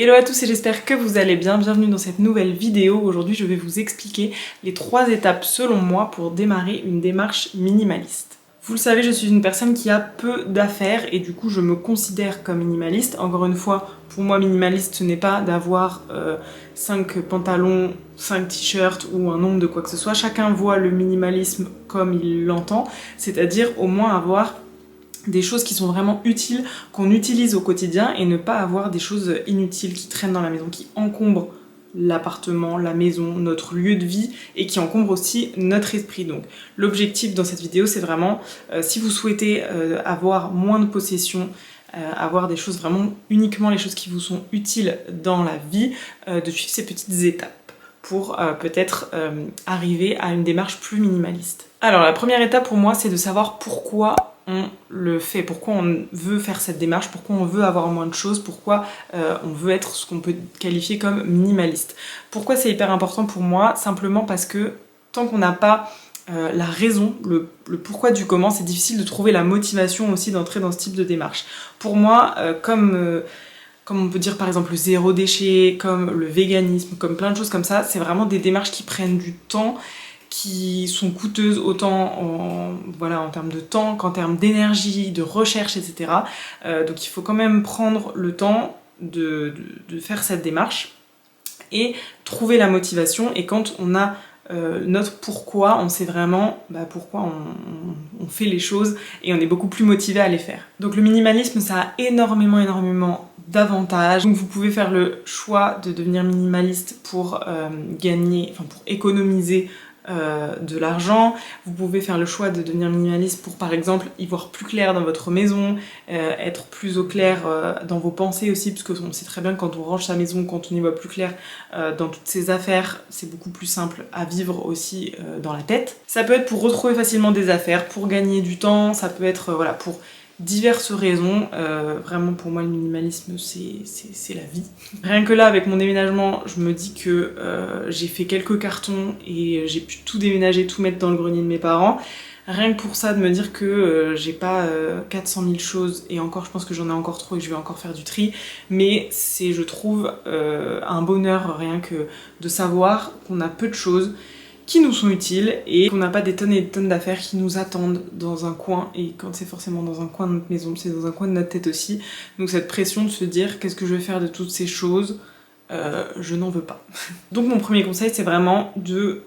Hello à tous et j'espère que vous allez bien, bienvenue dans cette nouvelle vidéo. Aujourd'hui je vais vous expliquer les 3 étapes selon moi pour démarrer une démarche minimaliste. Vous le savez, je suis une personne qui a peu d'affaires et du coup je me considère comme minimaliste. Encore une fois, pour moi minimaliste ce n'est pas d'avoir 5 pantalons, 5 t-shirts ou un nombre de quoi que ce soit. Chacun voit le minimalisme comme il l'entend, c'est-à-dire au moins avoir des choses qui sont vraiment utiles, qu'on utilise au quotidien et ne pas avoir des choses inutiles qui traînent dans la maison, qui encombrent l'appartement, la maison, notre lieu de vie et qui encombrent aussi notre esprit. Donc l'objectif dans cette vidéo c'est vraiment, si vous souhaitez avoir moins de possessions, avoir des choses vraiment uniquement les choses qui vous sont utiles dans la vie, de suivre ces petites étapes pour peut-être arriver à une démarche plus minimaliste. Alors la première étape pour moi c'est de savoir pourquoi on le fait, pourquoi on veut faire cette démarche, pourquoi on veut avoir moins de choses, pourquoi on veut être ce qu'on peut qualifier comme minimaliste. Pourquoi c'est hyper important pour moi? Simplement parce que tant qu'on n'a pas la raison, le pourquoi du comment, c'est difficile de trouver la motivation aussi d'entrer dans ce type de démarche. Pour moi, comme on peut dire par exemple le zéro déchet, comme le véganisme, comme plein de choses comme ça, c'est vraiment des démarches qui prennent du temps, qui sont coûteuses autant en termes de temps qu'en termes d'énergie, de recherche, etc. Donc il faut quand même prendre le temps de faire cette démarche et trouver la motivation. Et quand on a notre pourquoi, on sait vraiment pourquoi on fait les choses et on est beaucoup plus motivé à les faire. Donc le minimalisme, ça a énormément d'avantages. Donc vous pouvez faire le choix de devenir minimaliste pour pour économiser de l'argent. Vous pouvez faire le choix de devenir minimaliste pour par exemple y voir plus clair dans votre maison, être plus au clair dans vos pensées aussi, parce qu'on sait très bien que quand on range sa maison, quand on y voit plus clair dans toutes ses affaires, c'est beaucoup plus simple à vivre aussi dans la tête. Ça peut être pour retrouver facilement des affaires, pour gagner du temps, ça peut être pour diverses raisons. Vraiment pour moi le minimalisme c'est la vie. Rien que là avec mon déménagement je me dis que j'ai fait quelques cartons et j'ai pu tout déménager, tout mettre dans le grenier de mes parents. Rien que pour ça, de me dire que j'ai pas 400 000 choses, et encore je pense que j'en ai encore trop et que je vais encore faire du tri, mais c'est je trouve un bonheur rien que de savoir qu'on a peu de choses qui nous sont utiles et qu'on n'a pas des tonnes et des tonnes d'affaires qui nous attendent dans un coin. Et quand c'est forcément dans un coin de notre maison, c'est dans un coin de notre tête aussi. Donc cette pression de se dire qu'est-ce que je vais faire de toutes ces choses, je n'en veux pas. Donc mon premier conseil c'est vraiment de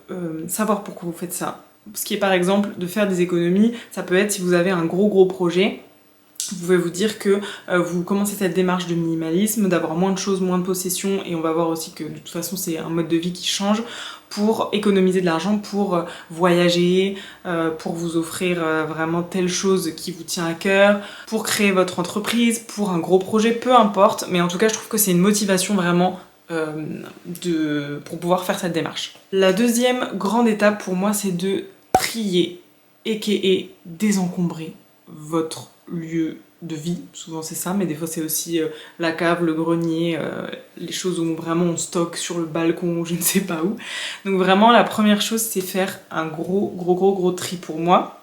savoir pourquoi vous faites ça. Ce qui est par exemple de faire des économies, ça peut être si vous avez un gros projet. Vous pouvez vous dire que vous commencez cette démarche de minimalisme, d'avoir moins de choses, moins de possessions, et on va voir aussi que de toute façon c'est un mode de vie qui change, pour économiser de l'argent, pour voyager, pour vous offrir vraiment telle chose qui vous tient à cœur, pour créer votre entreprise, pour un gros projet, peu importe, mais en tout cas je trouve que c'est une motivation vraiment pour pouvoir faire cette démarche. La deuxième grande étape pour moi c'est de trier, aka désencombrer votre lieu de vie, souvent c'est ça, mais des fois c'est aussi la cave, le grenier, les choses où vraiment on stocke sur le balcon, je ne sais pas où. Donc vraiment la première chose c'est faire un gros tri pour moi.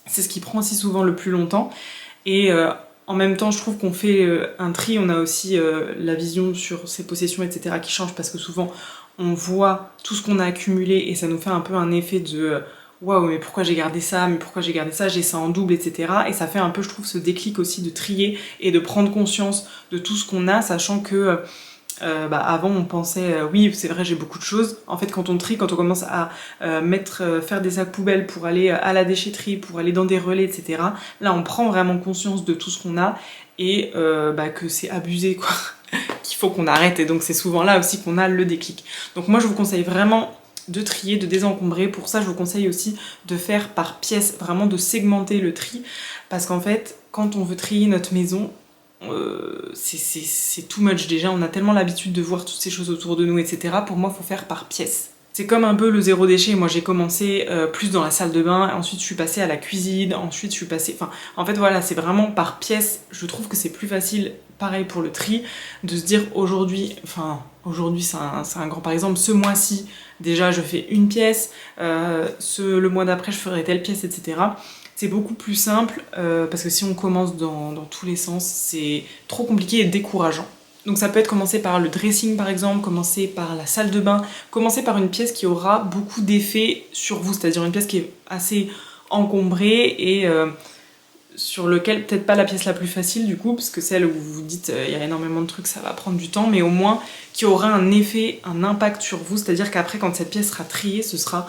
C'est ce qui prend aussi souvent le plus longtemps et en même temps je trouve qu'on fait un tri, on a aussi la vision sur ses possessions etc qui change parce que souvent on voit tout ce qu'on a accumulé et ça nous fait un peu un effet de waouh, mais pourquoi j'ai gardé ça, j'ai ça en double, etc. Et ça fait un peu, je trouve, ce déclic aussi de trier et de prendre conscience de tout ce qu'on a, sachant que avant on pensait oui, c'est vrai, j'ai beaucoup de choses. En fait, quand on trie, quand on commence à faire des sacs poubelles pour aller à la déchetterie, pour aller dans des relais, etc. Là, on prend vraiment conscience de tout ce qu'on a et que c'est abusé, quoi. Qu'il faut qu'on arrête. Et donc, c'est souvent là aussi qu'on a le déclic. Donc, moi, je vous conseille vraiment de trier, de désencombrer. Pour ça je vous conseille aussi de faire par pièce, vraiment de segmenter le tri, parce qu'en fait quand on veut trier notre maison, c'est too much déjà, on a tellement l'habitude de voir toutes ces choses autour de nous etc. Pour moi il faut faire par pièce. C'est comme un peu le zéro déchet, moi j'ai commencé plus dans la salle de bain, ensuite je suis passée à la cuisine, ensuite je suis passée... en fait voilà, c'est vraiment par pièce, je trouve que c'est plus facile, pareil pour le tri, de se dire aujourd'hui c'est un grand... Par exemple, ce mois-ci, déjà je fais une pièce, le mois d'après je ferai telle pièce, etc. C'est beaucoup plus simple, parce que si on commence dans tous les sens, c'est trop compliqué et décourageant. Donc ça peut être commencer par le dressing par exemple, commencer par la salle de bain, commencer par une pièce qui aura beaucoup d'effet sur vous, c'est-à-dire une pièce qui est assez encombrée et sur lequel, peut-être pas la pièce la plus facile du coup, parce que celle où vous vous dites il y a énormément de trucs, ça va prendre du temps, mais au moins qui aura un effet, un impact sur vous, c'est-à-dire qu'après quand cette pièce sera triée, ce sera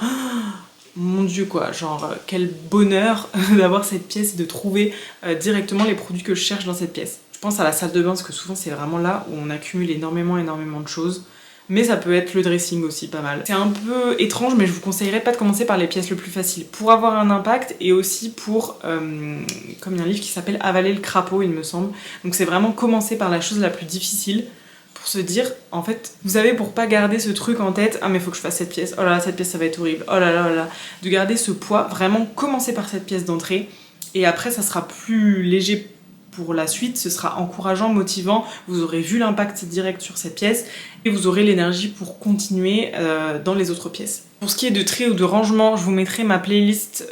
mon dieu quoi, genre quel bonheur d'avoir cette pièce et de trouver directement les produits que je cherche dans cette pièce. Je pense à la salle de bain parce que souvent c'est vraiment là où on accumule énormément de choses. Mais ça peut être le dressing aussi, pas mal. C'est un peu étrange, mais je vous conseillerais pas de commencer par les pièces le plus faciles pour avoir un impact et aussi pour, comme il y a un livre qui s'appelle Avaler le crapaud, il me semble. Donc c'est vraiment commencer par la chose la plus difficile pour se dire, en fait, vous savez, pour pas garder ce truc en tête, ah mais faut que je fasse cette pièce, oh là là, cette pièce ça va être horrible, oh là là là, de garder ce poids, vraiment commencer par cette pièce d'entrée et après ça sera plus léger pour la suite, ce sera encourageant, motivant, vous aurez vu l'impact direct sur cette pièce et vous aurez l'énergie pour continuer dans les autres pièces. Pour ce qui est de tri ou de rangement, je vous mettrai ma playlist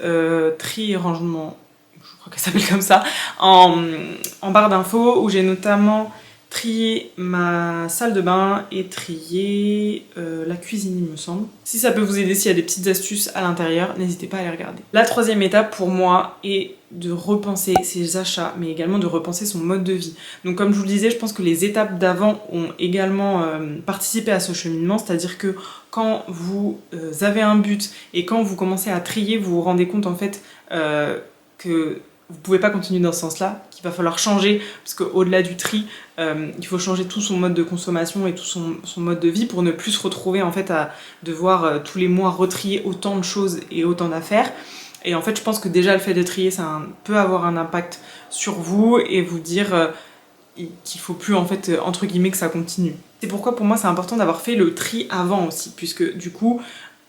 tri et rangement, je crois qu'elle s'appelle comme ça, en barre d'infos où j'ai notamment trier ma salle de bain et trier la cuisine il me semble. Si ça peut vous aider, s'il y a des petites astuces à l'intérieur, n'hésitez pas à les regarder. La troisième étape pour moi est de repenser ses achats, mais également de repenser son mode de vie. Donc comme je vous le disais, je pense que les étapes d'avant ont également participé à ce cheminement, c'est-à-dire que quand vous avez un but et quand vous commencez à trier, vous vous rendez compte en fait que vous pouvez pas continuer dans ce sens-là, qu'il va falloir changer, parce qu'au-delà du tri, il faut changer tout son mode de consommation et tout son mode de vie pour ne plus se retrouver en fait à devoir tous les mois retrier autant de choses et autant d'affaires. Et en fait, je pense que déjà le fait de trier, ça peut avoir un impact sur vous et vous dire qu'il faut plus en fait entre guillemets que ça continue. C'est pourquoi pour moi c'est important d'avoir fait le tri avant aussi, puisque du coup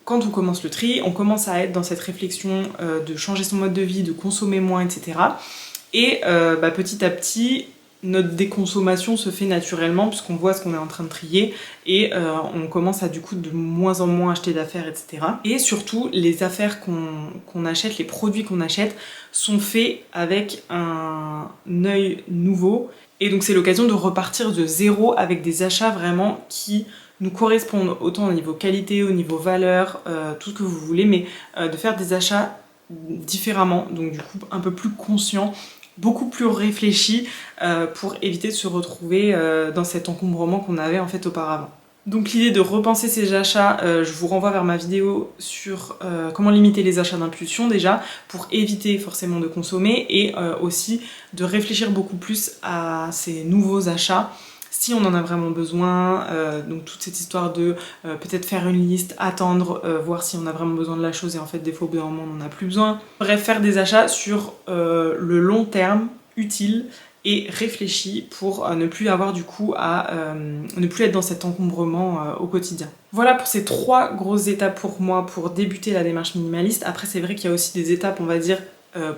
quand on commence le tri, on commence à être dans cette réflexion de changer son mode de vie, de consommer moins, etc. Et petit à petit, notre déconsommation se fait naturellement puisqu'on voit ce qu'on est en train de trier et on commence à du coup de moins en moins acheter d'affaires, etc. Et surtout, les affaires qu'on achète, les produits qu'on achète sont faits avec un œil nouveau. Et donc c'est l'occasion de repartir de zéro avec des achats vraiment qui nous correspondent autant au niveau qualité, au niveau valeur, tout ce que vous voulez, mais de faire des achats différemment, donc du coup un peu plus conscients, beaucoup plus réfléchis pour éviter de se retrouver dans cet encombrement qu'on avait en fait auparavant. Donc l'idée de repenser ses achats, je vous renvoie vers ma vidéo sur comment limiter les achats d'impulsion déjà, pour éviter forcément de consommer et aussi de réfléchir beaucoup plus à ces nouveaux achats, si on en a vraiment besoin, donc toute cette histoire de peut-être faire une liste, attendre, voir si on a vraiment besoin de la chose et en fait des fois au bout d'un moment on n'en a plus besoin. Bref, faire des achats sur le long terme, utile et réfléchi pour ne plus avoir du coup à ne plus être dans cet encombrement au quotidien. Voilà pour ces 3 grosses étapes pour moi pour débuter la démarche minimaliste. Après c'est vrai qu'il y a aussi des étapes, on va dire,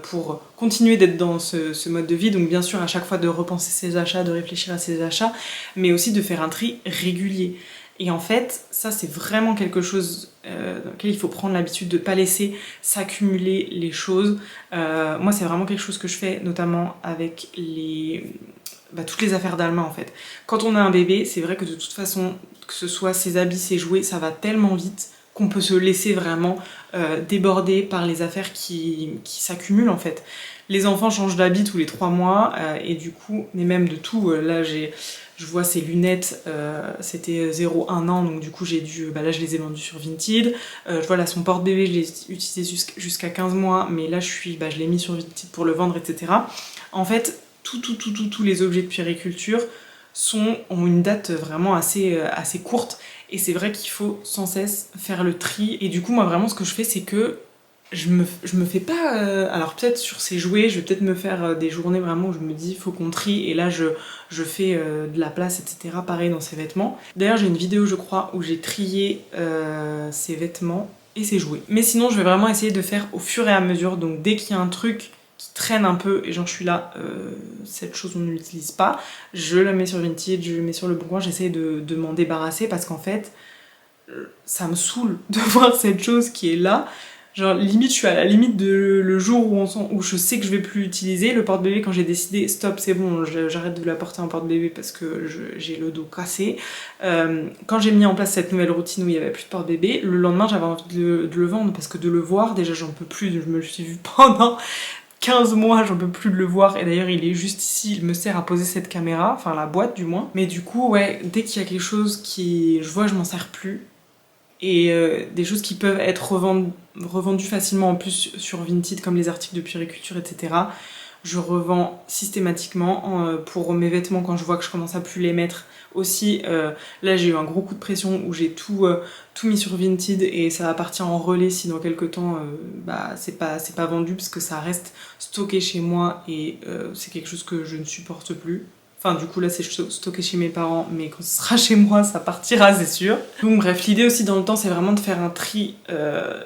pour continuer d'être dans ce mode de vie, donc bien sûr à chaque fois de repenser ses achats, de réfléchir à ses achats, mais aussi de faire un tri régulier. Et en fait, ça c'est vraiment quelque chose dans lequel il faut prendre l'habitude de ne pas laisser s'accumuler les choses. Moi c'est vraiment quelque chose que je fais, notamment avec toutes les affaires d'Alma en fait. Quand on a un bébé, c'est vrai que de toute façon, que ce soit ses habits, ses jouets, ça va tellement vite qu'on peut se laisser vraiment déborder par les affaires qui s'accumulent en fait. Les enfants changent d'habit tous les 3 mois et du coup, mais même de tout, là je vois ces lunettes, c'était 0,1 an, donc du coup j'ai dû, là je les ai vendues sur Vinted. Je vois là son porte-bébé, je l'ai utilisé jusqu'à 15 mois, mais là je l'ai mis sur Vinted pour le vendre, etc. En fait, tous les objets de puériculture ont une date vraiment assez courte. Et c'est vrai qu'il faut sans cesse faire le tri. Et du coup, moi vraiment, ce que je fais, c'est que je me fais pas... alors peut-être sur ces jouets, je vais peut-être me faire des journées vraiment où je me dis, faut qu'on trie. Et là, je fais de la place, etc. Pareil dans ces vêtements. D'ailleurs, j'ai une vidéo, je crois, où j'ai trié ces vêtements et ces jouets. Mais sinon, je vais vraiment essayer de faire au fur et à mesure. Donc dès qu'il y a un truc qui traîne un peu et genre je suis là, cette chose on ne l'utilise pas, je la mets sur Vinted, je la mets sur le bon coin, j'essaie de m'en débarrasser parce qu'en fait ça me saoule de voir cette chose qui est là, Genre limite je suis à la limite de le jour où je sais que je vais plus l'utiliser. Le porte-bébé, quand j'ai décidé stop c'est bon, j'arrête de la porter en porte-bébé parce que j'ai le dos cassé. Quand j'ai mis en place cette nouvelle routine où il y avait plus de porte-bébé, le lendemain j'avais envie de le vendre parce que de le voir, déjà j'en peux plus, je me le suis vu pendant 15 mois, j'en peux plus de le voir, et d'ailleurs il est juste ici, il me sert à poser cette caméra, enfin la boîte du moins. Mais du coup ouais, dès qu'il y a quelque chose qui je vois je m'en sers plus, et des choses qui peuvent être revendues facilement en plus sur Vinted comme les articles de puériculture etc. Je revends systématiquement pour mes vêtements quand je vois que je commence à plus les mettre aussi. Là j'ai eu un gros coup de pression où j'ai tout mis sur Vinted et ça va partir en relais si dans quelques temps c'est pas vendu parce que ça reste stocké chez moi et c'est quelque chose que je ne supporte plus. Enfin du coup là c'est stocké chez mes parents, mais quand ce sera chez moi ça partira c'est sûr. Donc bref, l'idée aussi dans le temps c'est vraiment de faire un tri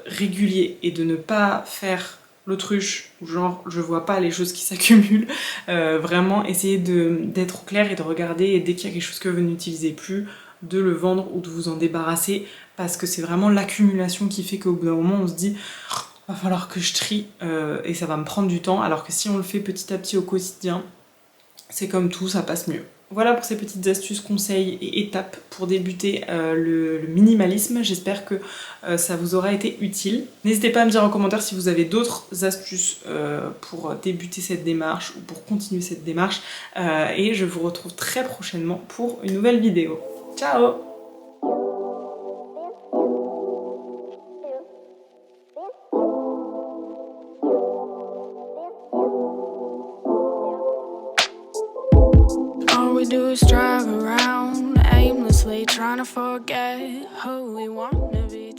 régulier et de ne pas faire l'autruche où genre je vois pas les choses qui s'accumulent. Vraiment essayer d'être au clair et de regarder, et dès qu'il y a quelque chose que vous n'utilisez plus, de le vendre ou de vous en débarrasser, parce que c'est vraiment l'accumulation qui fait qu'au bout d'un moment on se dit va falloir que je trie et ça va me prendre du temps, alors que si on le fait petit à petit au quotidien, c'est comme tout, ça passe mieux. Voilà pour ces petites astuces, conseils et étapes pour débuter le minimalisme. J'espère que ça vous aura été utile. N'hésitez pas à me dire en commentaire si vous avez d'autres astuces pour débuter cette démarche ou pour continuer cette démarche. Et je vous retrouve très prochainement pour une nouvelle vidéo. Ciao! All we do is drive around aimlessly, trying to forget who we want to be.